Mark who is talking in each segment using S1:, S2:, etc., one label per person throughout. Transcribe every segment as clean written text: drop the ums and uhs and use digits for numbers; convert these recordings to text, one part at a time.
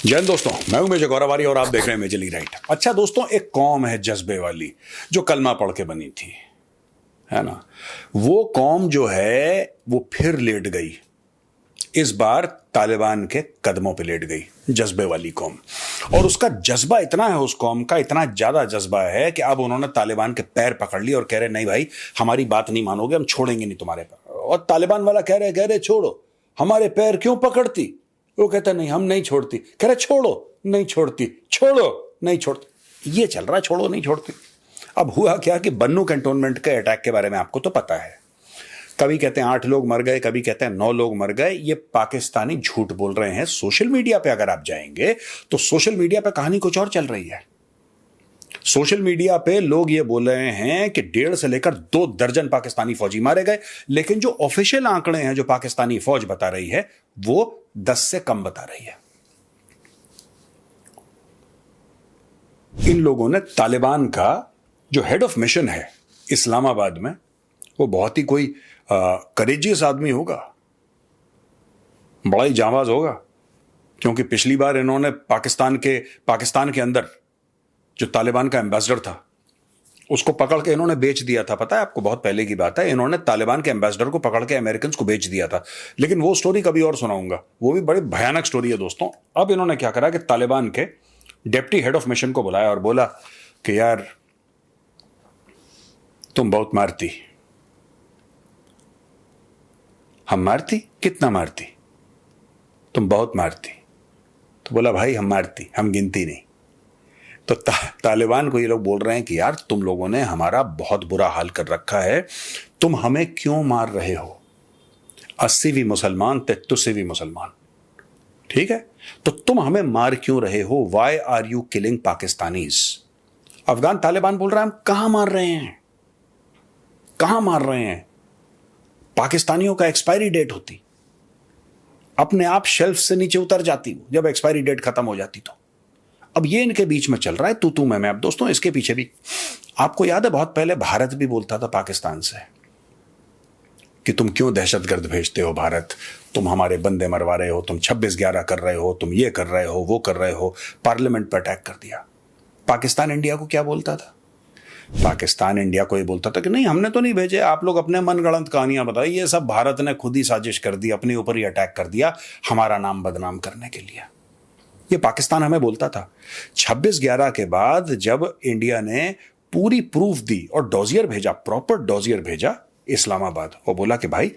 S1: जय हिंद दोस्तों, मैं हूं मेजर गौरवारी और आप देख रहे हैं मेजरली राइट। अच्छा दोस्तों, एक कौम है जज्बे वाली जो कलमा पढ़ के बनी थी, है ना। वो कौम जो है वो फिर लेट गई, इस बार तालिबान के कदमों पे लेट गई, जज्बे वाली कौम। और उसका जज्बा इतना है, उस कौम का इतना ज्यादा जज्बा है कि अब उन्होंने तालिबान के पैर पकड़ लिए और कह रहे नहीं भाई, हमारी बात नहीं मानोगे, हम छोड़ेंगे नहीं तुम्हारे पैर। और तालिबान वाला कह रहे छोड़ो, हमारे पैर क्यों पकड़ती। वो कहता नहीं, हम नहीं छोड़ती। कह रहे छोड़ो, नहीं छोड़ती, छोड़ो, नहीं छोड़ती। ये चल रहा है, छोड़ो नहीं छोड़ती। अब हुआ क्या कि बन्नू कैंटोनमेंट के अटैक के बारे में आपको तो पता है। कभी कहते हैं 8 लोग मर गए, कभी कहते हैं 9 लोग मर गए। ये पाकिस्तानी झूठ बोल रहे हैं। सोशल मीडिया पे अगर आप जाएंगे तो सोशल मीडिया पे कहानी कुछ और चल रही है। सोशल मीडिया पे लोग ये बोल रहे हैं कि 1.5 से लेकर 2 दर्जन पाकिस्तानी फौजी मारे गए, लेकिन जो ऑफिशियल आंकड़े हैं जो पाकिस्तानी फौज बता रही है वो 10 से कम बता रही है। इन लोगों ने तालिबान का जो हेड ऑफ मिशन है इस्लामाबाद में, वो बहुत ही कोई करेजियस आदमी होगा, बड़ा ही जांबाज होगा। क्योंकि पिछली बार इन्होंने पाकिस्तान के अंदर जो तालिबान का एम्बेसडर था उसको पकड़ के इन्होंने बेच दिया था। पता है आपको, बहुत पहले की बात है। इन्होंने तालिबान के एम्बेसडर को पकड़ के अमेरिकन को बेच दिया था, लेकिन वो स्टोरी कभी और सुनाऊंगा। वो भी बड़ी भयानक स्टोरी है दोस्तों। अब इन्होंने क्या करा कि तालिबान के डिप्टी हेड ऑफ मिशन को बुलाया और बोला कि यार तुम बहुत मारती, हम मारती, कितना मारती, तुम बहुत मारती। तो बोला भाई हम मारती, हम गिनती नहीं। तो तालिबान को ये लोग बोल रहे हैं कि यार तुम लोगों ने हमारा बहुत बुरा हाल कर रखा है, तुम हमें क्यों मार रहे हो। 80 भी मुसलमान, 33 भी मुसलमान, ठीक है, तो तुम हमें मार क्यों रहे हो। Why are you killing Pakistanis. Afghan Taliban बोल रहा है हम कहां मार रहे हैं, कहां मार रहे हैं। पाकिस्तानियों का एक्सपायरी डेट होती, अपने आप शेल्फ से नीचे उतर जाती जब एक्सपायरी डेट खत्म हो जाती। तो अब ये इनके बीच में चल रहा है तू मैं। अब दोस्तों इसके पीछे भी आपको याद है, बहुत पहले भारत भी बोलता था पाकिस्तान से कि तुम क्यों दहशतगर्द भेजते हो भारत, तुम हमारे बंदे मरवा रहे हो, तुम 26/11 कर रहे हो, तुम ये कर रहे हो, वो कर रहे हो। पार्लियामेंट पर अटैक कर दिया। पाकिस्तान इंडिया को क्या बोलता था? पाकिस्तान इंडिया को ये बोलता था कि नहीं हमने तो नहीं भेजे, आप लोग अपने मनगढ़ंत कहानियां बताइए, ये सब भारत ने खुद ही साजिश कर दी, अपने ऊपर ही अटैक कर दिया हमारा नाम बदनाम करने के लिए। ये पाकिस्तान हमें बोलता था। 26/11 के बाद जब इंडिया ने पूरी प्रूफ दी और डॉजियर भेजा, प्रॉपर डॉजियर भेजा इस्लामाबाद, और बोला कि भाई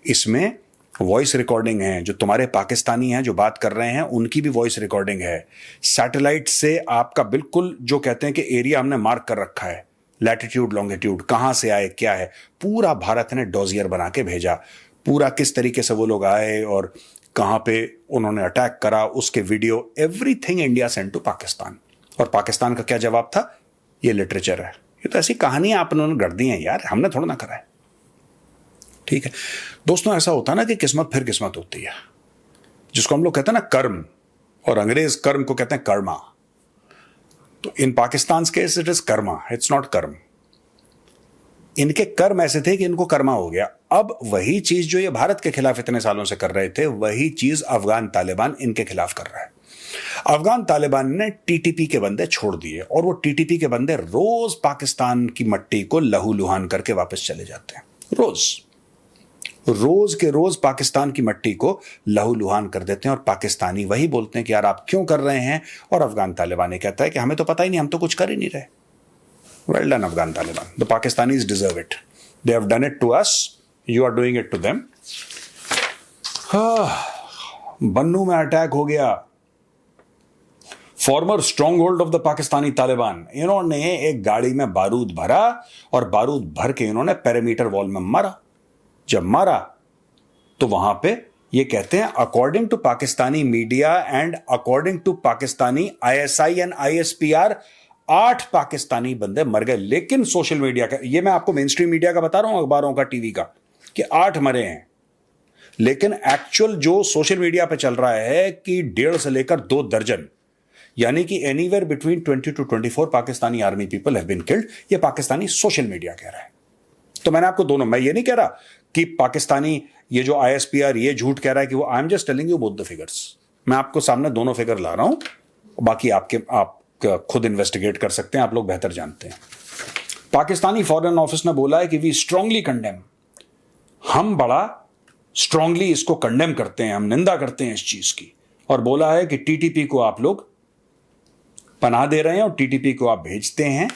S1: इसमें वॉइस रिकॉर्डिंग है, जो तुम्हारे पाकिस्तानी हैं जो बात कर रहे हैं उनकी भी वॉइस रिकॉर्डिंग है, सैटेलाइट से आपका बिल्कुल जो कहते हैं कि एरिया हमने मार्क कर रखा है, लैटिट्यूड लॉन्गिट्यूड, कहां से आए क्या है, पूरा भारत ने डॉजियर बना के भेजा। पूरा किस तरीके से वो लोग आए और कहां पे उन्होंने अटैक करा, उसके video, everything India send to Pakistan. और पाकिस्तान का क्या जवाब था? ये लिटरेचर है, ये तो ऐसी कहानियां आप उन्होंने गढ़ दी हैं यार, हमने थोड़ा ना करा है। ठीक है दोस्तों, ऐसा होता है ना कि किस्मत फिर किस्मत होती है, जिसको हम लोग कहते हैं ना कर्म, और अंग्रेज कर्म को कहते हैं कर्मा। तो in Pakistan case it is karma, it's not karm. इनके कर्म ऐसे थे कि इनको कर्मा हो गया। अब वही चीज जो ये भारत के खिलाफ इतने सालों से कर रहे थे, वही चीज अफगान तालिबान इनके खिलाफ कर रहा है। अफगान तालिबान ने टीटीपी के बंदे छोड़ दिए, और वो टीटीपी के बंदे रोज पाकिस्तान की मट्टी को लहूलुहान करके वापस चले जाते हैं। रोज के रोज पाकिस्तान की मट्टी को लहूलुहान कर देते हैं, और पाकिस्तानी वही बोलते हैं कि यार आप क्यों कर रहे हैं, और अफगान तालिबान कहता है कि हमें तो पता ही नहीं, हम तो कुछ कर ही नहीं रहे। Well done, Afghan Taliban. The Pakistanis deserve it. They have done it to us. You are doing it to them. बन्नू में अटैक हो गया। Farmer strong hold of the Pakistani Taliban. इन्होंने एक गाड़ी में बारूद भरा और बारूद भर के इन्होंने पेरीमीटर वॉल में मारा। जब मारा तो वहां पे ये कहते हैं according to Pakistani media and according to Pakistani ISI and ISPR 8 Pakistani बंदे मर गए। लेकिन सोशल मीडिया का, ये मैं आपको मेन स्ट्रीम मीडिया का बता रहा हूं, अखबारों का, टीवी का, कि 8 मरे हैं। लेकिन एक्चुअल जो सोशल मीडिया पे चल रहा है कि 1.5 से लेकर 2 दर्जन, यानी कि anywhere between 20 to 24 Pakistani army people have been killed. ये पाकिस्तानी सोशल मीडिया कह रहा है। तो मैंने आपको दोनों, मैं ये नहीं कह रहा कि पाकिस्तानी ये जो ISPR ये झूठ कह रहा है कि वो, I am just telling you both the figures. मैं आपको सामने दोनों फिगर ला रहा हूं, बाकी आप खुद इन्वेस्टिगेट कर सकते हैं, आप लोग बेहतर जानते हैं। पाकिस्तानी फॉरेन ऑफिस ने बोला है कि वी स्ट्रांगली कंडेम, हम बड़ा स्ट्रांगली इसको कंडेम करते हैं, हम निंदा करते हैं इस चीज की, और बोला है कि टीटीपी को आप लोग पनाह दे रहे हैं और टीटीपी को आप भेजते हैं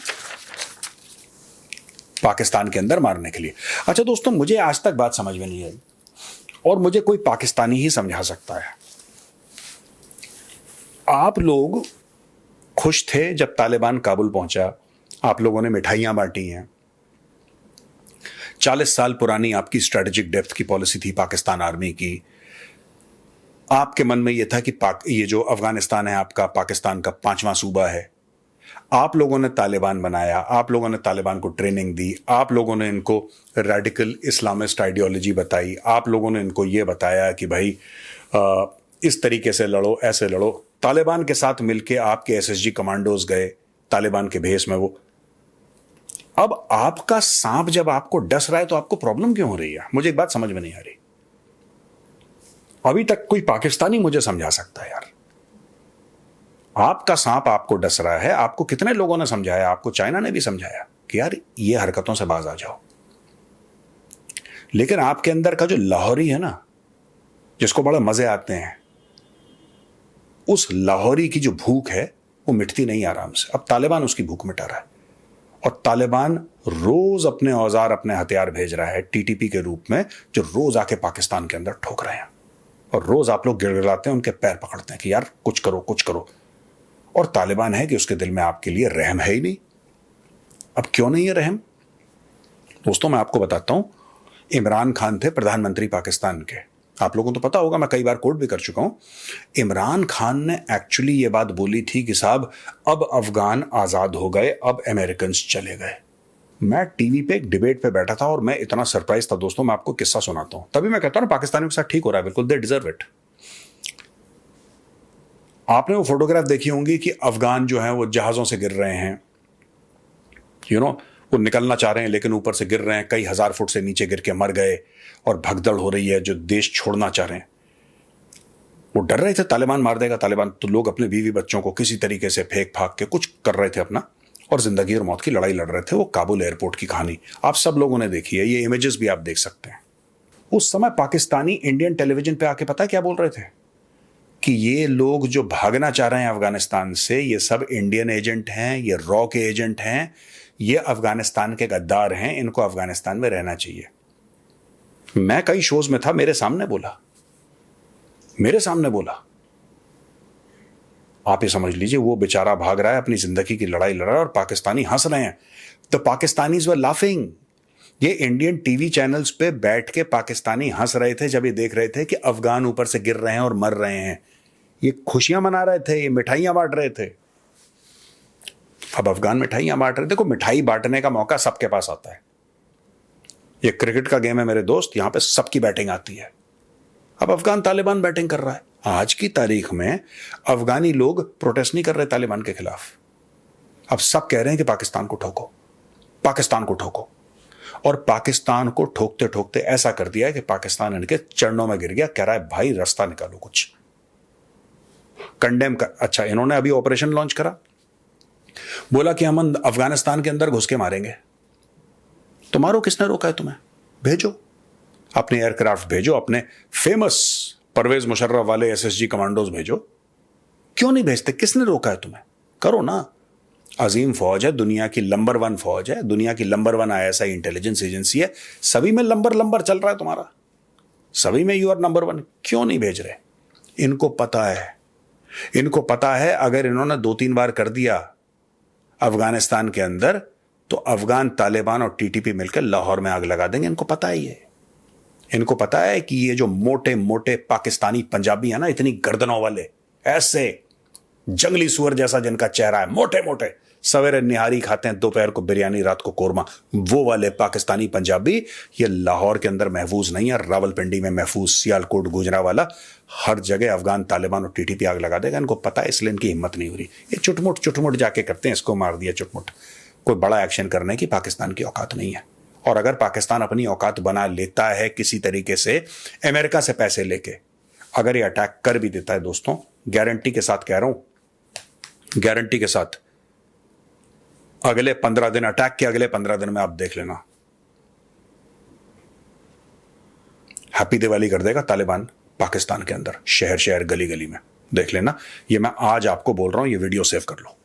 S1: पाकिस्तान के अंदर मारने के लिए। अच्छा दोस्तों, मुझे आज तक बात समझ में नहीं आई और मुझे कोई पाकिस्तानी ही समझा सकता है। आप लोग खुश थे जब तालिबान काबुल पहुंचा, आप लोगों ने मिठाइयां बांटी हैं। 40 साल पुरानी आपकी स्ट्रेटेजिक डेप्थ की पॉलिसी थी पाकिस्तान आर्मी की। आपके मन में यह था कि ये जो अफगानिस्तान है आपका पाकिस्तान का 5वां सूबा है। आप लोगों ने तालिबान बनाया, आप लोगों ने तालिबान को ट्रेनिंग दी, आप लोगों ने इनको रेडिकल इस्लामिस्ट आइडियोलॉजी बताई, आप लोगों ने इनको यह बताया कि भाई इस तरीके से लड़ो, ऐसे लड़ो। तालिबान के साथ मिलके आपके एसएसजी कमांडोज गए तालिबान के भेस में वो। अब आपका सांप जब आपको डस रहा है तो आपको प्रॉब्लम क्यों हो रही है? मुझे एक बात समझ में नहीं आ रही। अभी तक कोई पाकिस्तानी मुझे समझा सकता है यार, आपका सांप आपको डस रहा है। आपको कितने लोगों ने समझाया, आपको चाइना ने भी समझाया कि यार ये हरकतों से बाज आ जाओ, लेकिन आपके अंदर का जो लाहौरी है ना, जिसको बड़े मजे आते हैं, उस लाहौरी की जो भूख है वो मिटती नहीं आराम से। अब तालिबान उसकी भूख मिटा रहा है और तालिबान रोज अपने औजार, अपने हथियार भेज रहा है टीटीपी के रूप में, जो रोज आके पाकिस्तान के अंदर ठोक रहे हैं और रोज आप लोग गिड़गिड़ाते हैं, उनके पैर पकड़ते हैं कि यार कुछ करो, कुछ करो। और तालिबान है कि उसके दिल में आपके लिए रहम है ही नहीं। अब क्यों नहीं है रहम? दोस्तों मैं आपको बताता हूं, इमरान खान थे प्रधानमंत्री पाकिस्तान के, आप लोगों को तो पता होगा, मैं कई बार कोट भी कर चुका हूं। इमरान खान ने एक्चुअली ये बात बोली थी कि साहब अब अफगान आजाद हो गए, अब अमेरिकन चले गए। मैं टीवी पे एक डिबेट पे बैठा था और मैं इतना सरप्राइज था दोस्तों, मैं आपको किस्सा सुनाता हूं। तभी मैं कहता हूं ना पाकिस्तानियों के साथ ठीक हो रहा है, बिल्कुल, दे डिजर्व इट। आपने वो फोटोग्राफ देखी होंगी कि अफगान जो है वो जहाजों से गिर रहे हैं, वो निकलना चाह रहे हैं लेकिन ऊपर से गिर रहे हैं, कई हजार फुट से नीचे गिर के मर गए और भगदड़ हो रही है, जो देश छोड़ना चाह रहे हैं। वो डर रहे थे तालिबान मार देगा तालिबान, तो लोग अपने बीवी बच्चों को किसी तरीके से फेंक फाक के कुछ कर रहे थे अपना, और जिंदगी और मौत की लड़ाई लड़ रहे थे। वो काबुल एयरपोर्ट की कहानी आप सब लोगों ने देखी है, ये इमेजेस भी आप देख सकते हैं। उस समय पाकिस्तानी इंडियन टेलीविजन पे आके पता क्या बोल रहे थे कि ये लोग जो भागना चाह रहे हैं अफगानिस्तान से, ये सब इंडियन एजेंट हैं, ये रॉ के एजेंट हैं, ये अफगानिस्तान के गद्दार हैं, इनको अफगानिस्तान में रहना चाहिए। मैं कई शोज में था, मेरे सामने बोला। आप ये समझ लीजिए, वो बेचारा भाग रहा है, अपनी जिंदगी की लड़ाई लड़ रहा है और पाकिस्तानी हंस रहे हैं। The Pakistanis were laughing. ये इंडियन टीवी चैनल्स पे बैठ के पाकिस्तानी हंस रहे थे जब ये देख रहे थे कि अफगान ऊपर से गिर रहे हैं और मर रहे हैं। ये खुशियां मना रहे थे, ये मिठाइयां बांट रहे थे। अब अफगान मिठाइयां बांट रहे। देखो, मिठाई बांटने का मौका सबके पास आता है। ये क्रिकेट का गेम है मेरे दोस्त, यहां पे सबकी बैटिंग आती है। अब अफगान तालिबान बैटिंग कर रहा है। आज की तारीख में अफगानी लोग प्रोटेस्ट नहीं कर रहे तालिबान के खिलाफ। अब सब कह रहे हैं कि पाकिस्तान को ठोको, पाकिस्तान को ठोको। और पाकिस्तान को ठोकते ठोकते ऐसा कर दिया कि पाकिस्तान इनके चरणों में गिर गया, कह रहा है भाई रास्ता निकालो, कुछ कंडेम कर। अच्छा, इन्होंने अभी ऑपरेशन लॉन्च करा, बोला कि हम अफगानिस्तान के अंदर घुस के मारेंगे। तो मारो, किसने रोका है तुम्हें? भेजो अपने एयरक्राफ्ट, भेजो अपने फेमस परवेज मुशर्रफ वाले एसएसजी कमांडोज भेजो। क्यों नहीं भेजते? किसने रोका है तुम्हें? करो ना। अजीम फौज है, दुनिया की नंबर 1 फौज है, दुनिया की नंबर 1 आईएसआई इंटेलिजेंस एजेंसी है, सभी में नंबर चल रहा है तुम्हारा, सभी में यू आर नंबर 1। क्यों नहीं भेज रहे? इनको पता है अगर इन्होंने 2-3 बार कर दिया अफगानिस्तान के अंदर तो अफगान तालिबान और टीटीपी मिलकर लाहौर में आग लगा देंगे। इनको पता है इनको पता है कि ये जो मोटे मोटे पाकिस्तानी पंजाबी है ना, इतनी गर्दनों वाले, ऐसे जंगली सुअर जैसा जिनका चेहरा है, मोटे मोटे, सवेरे निहारी खाते हैं, दोपहर को बिरयानी, रात को कोरमा, वो वाले पाकिस्तानी पंजाबी ये लाहौर के अंदर महफूज नहीं है, रावलपिंडी में महफूज, सियालकोट, गुजरांवाला, हर जगह अफगान तालिबान और टीटीपी आग लगा देगा। इनको पता है, इसलिए इनकी हिम्मत नहीं हो रही। ये चुटमुट जाके करते हैं, इसको मार दिया चुटमुट। कोई बड़ा एक्शन करने की पाकिस्तान की औकात नहीं है। और अगर पाकिस्तान अपनी औकात बना लेता है किसी तरीके से, अमेरिका से पैसे लेके, अगर ये अटैक कर भी देता है दोस्तों, गारंटी के साथ कह रहा हूं, गारंटी के साथ, अगले 15 दिन, अटैक के अगले 15 दिन में आप देख लेना, हैप्पी दिवाली कर देगा तालिबान पाकिस्तान के अंदर, शहर शहर, गली गली में। देख लेना, ये मैं आज आपको बोल रहा हूं, ये वीडियो सेव कर लो।